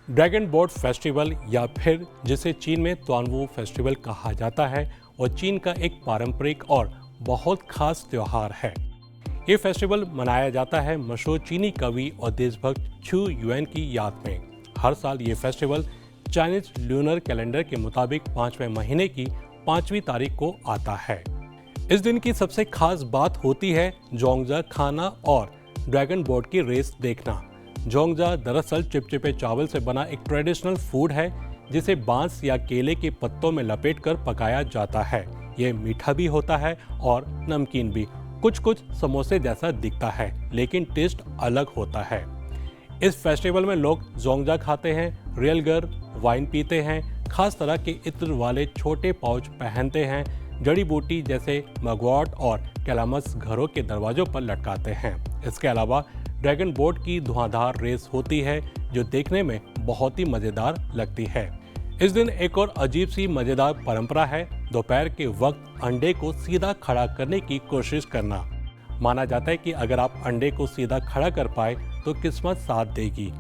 Dragon boat festival या फिर जिसे चीन में तुआनवू फेस्टिवल कहा जाता है और चीन का एक पारंपरिक और बहुत खास त्योहार है। ये फेस्टिवल मनाया जाता है मशहूर चीनी कवि और देशभक्त छू युएन की याद में। हर साल ये फेस्टिवल चाइनीज ल्यूनर कैलेंडर के मुताबिक 5वें महीने की 5वीं तारीख को आता है। इस दिन की सबसे खास बात होती है जोंगजा खाना और ड्रैगन बोट की रेस देखना। जोंगजा दरअसल चिपचिपे चावल से बना एक ट्रेडिशनल फूड है जिसे बांस या केले के पत्तों में लपेटकर पकाया जाता है। ये मीठा भी होता है और नमकीन भी, कुछ समोसे जैसा दिखता है लेकिन टेस्ट अलग होता है। इस फेस्टिवल में लोग जोंगजा खाते हैं, रियलगर वाइन पीते हैं, खास तरह के इत्र वाले छोटे पाउच पहनते हैं, जड़ी बूटी जैसे मगवॉट और कैलामस घरों के दरवाजों पर लटकाते हैं। इसके अलावा ड्रैगन बोट की धुआंधार रेस होती है जो देखने में बहुत ही मजेदार लगती है। इस दिन एक और अजीब सी मजेदार परंपरा है, दोपहर के वक्त अंडे को सीधा खड़ा करने की कोशिश करना। माना जाता है कि अगर आप अंडे को सीधा खड़ा कर पाए तो किस्मत साथ देगी।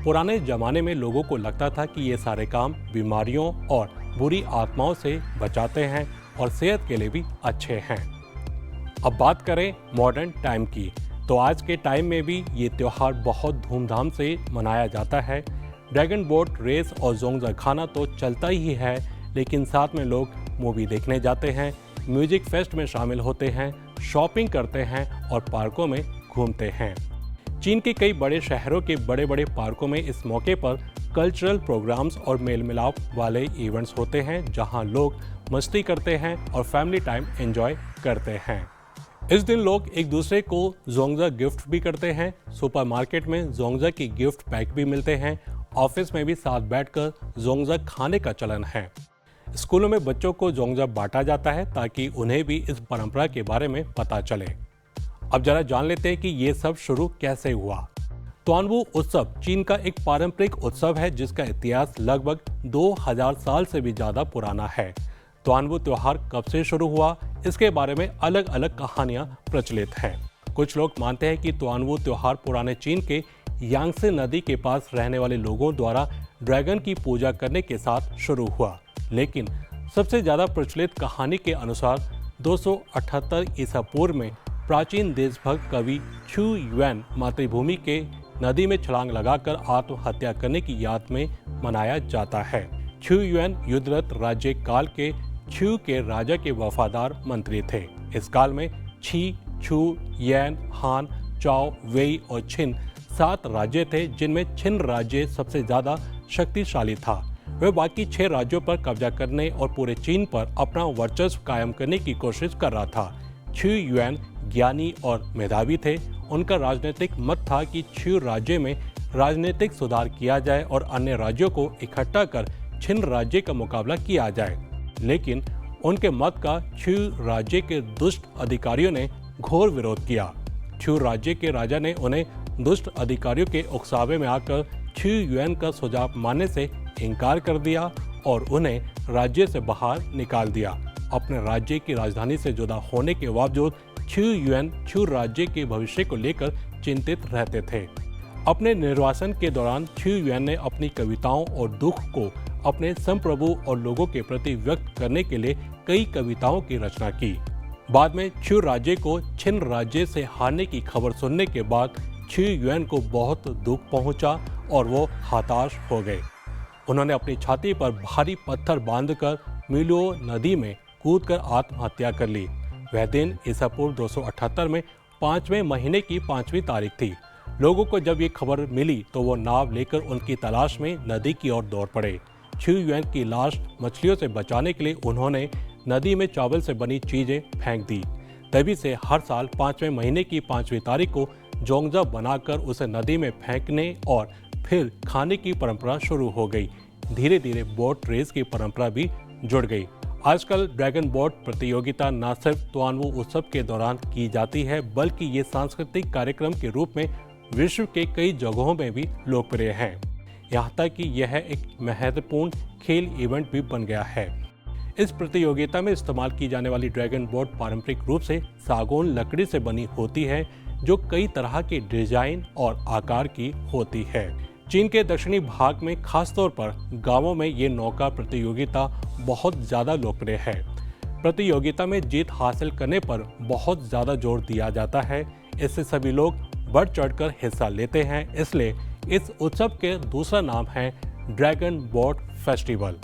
पुराने जमाने में लोगों को लगता था कि ये सारे काम बीमारियों और बुरी आत्माओं से बचाते हैं और सेहत के लिए भी अच्छे हैं। अब बात करें मॉडर्न टाइम की, तो आज के टाइम में भी ये त्योहार बहुत धूमधाम से मनाया जाता है। ड्रैगन बोट रेस और जोंगजा खाना तो चलता ही है, लेकिन साथ में लोग मूवी देखने जाते हैं, म्यूजिक फेस्ट में शामिल होते हैं, शॉपिंग करते हैं और पार्कों में घूमते हैं। चीन के कई बड़े शहरों के बड़े बड़े पार्कों में इस मौके पर कल्चरल प्रोग्राम्स और मेल मिलाप वाले इवेंट्स होते हैं जहां लोग मस्ती करते हैं और फैमिली टाइम एंजॉय करते हैं। इस दिन लोग एक दूसरे को जोंगजा गिफ्ट भी करते हैं। सुपरमार्केट में जोंगजा की गिफ्ट पैक भी मिलते हैं। ऑफिस में भी साथ बैठकर जोंगजा खाने का चलन है। स्कूलों में बच्चों को जोंगजा बांटा जाता है ताकि उन्हें भी इस परंपरा के बारे में पता चले। अब जरा जान लेते हैं कि ये सब शुरू कैसे हुआ। तुआनवू उत्सव चीन का एक पारंपरिक उत्सव है जिसका इतिहास लगभग 2000 साल से भी ज्यादा पुराना है। तुआनवू त्योहार कब से शुरू हुआ, इसके बारे में अलग अलग कहानियां प्रचलित हैं। कुछ लोग मानते हैं कि तुआनवू त्योहार पुराने चीन के यांगत्से नदी के पास रहने वाले लोगों द्वारा ड्रैगन की पूजा करने के साथ शुरू हुआ, लेकिन सबसे ज्यादा प्रचलित कहानी के अनुसार 278 ईसा पूर्व में प्राचीन देशभक्त कवि छू युएन मातृभूमि के नदी में छलांग लगाकर आत्महत्या करने की याद में मनाया जाता है। छू युएन युद्धरत राज्य काल के छू के राजा के वफादार मंत्री थे। इस काल में छी, छू, यैन, हान, चाओ, वेई और छिन 7 राज्य थे, जिनमें छिन राज्य सबसे ज्यादा शक्तिशाली था। वह बाकी 6 राज्यों पर कब्जा करने और पूरे चीन पर अपना वर्चस्व कायम करने की कोशिश कर रहा था। छू युएन ज्ञानी और मेधावी थे। उनका राजनीतिक मत था कि छू राज्य में राजनीतिक सुधार किया जाए और अन्य राज्यों को इकट्ठा कर छिन राज्य का मुकाबला किया जाए, लेकिन उनके मत का छू राज्य के दुष्ट अधिकारियों ने घोर विरोध किया। छू राज्य के राजा ने उन्हें दुष्ट अधिकारियों के उकसावे में आकर छू युएन का सुझाव मानने से इनकार कर दिया और उन्हें राज्य से बाहर निकाल दिया। अपने राज्य की राजधानी से जुदा होने के बावजूद छू युएन छू राज्य के भविष्य को लेकर चिंतित रहते थे। अपने निर्वासन के दौरान छू युएन ने अपनी कविताओं और दुख को अपने संप्रभु और लोगों के प्रति व्यक्त करने के लिए कई कविताओं की रचना की। बाद में छू राज्य को छिन राज्य से हारने की खबर सुनने के बाद छू युएन को बहुत दुख पहुंचा और वो हताश हो गए। उन्होंने अपनी छाती पर भारी पत्थर बांधकर मिलो नदी में कूदकर आत्महत्या कर ली। वह दिन ईसा पूर्व 278 में 5वें महीने की 5वीं तारीख थी। लोगों को जब ये खबर मिली तो वो नाव लेकर उनकी तलाश में नदी की ओर दौड़ पड़े। छू युएन की लाश मछलियों से बचाने के लिए उन्होंने नदी में चावल से बनी चीजें फेंक दी। तभी से हर साल 5वें महीने की 5वीं तारीख को जोंगजा बनाकर उसे नदी में फेंकने और फिर खाने की परंपरा शुरू हो गई। धीरे धीरे बोट रेस की परंपरा भी जुड़ गई। आजकल ड्रैगन बोट प्रतियोगिता न सिर्फ तुआनवू उत्सव के दौरान की जाती है, बल्कि ये सांस्कृतिक कार्यक्रम के रूप में विश्व के कई जगहों में भी लोकप्रिय है। यहाँ तक कि यह एक महत्वपूर्ण खेल इवेंट भी बन गया है। इस प्रतियोगिता में इस्तेमाल की जाने वाली ड्रैगन बोट पारंपरिक रूप से सागौन लकड़ी से बनी होती है, जो कई तरह के डिजाइन और आकार की होती है। चीन के दक्षिणी भाग में खासतौर पर गांवों में ये नौका प्रतियोगिता बहुत ज़्यादा लोकप्रिय है। प्रतियोगिता में जीत हासिल करने पर बहुत ज़्यादा जोर दिया जाता है। इससे सभी लोग बढ़ चढ़कर हिस्सा लेते हैं, इसलिए इस उत्सव के दूसरा नाम है ड्रैगन बोट फेस्टिवल।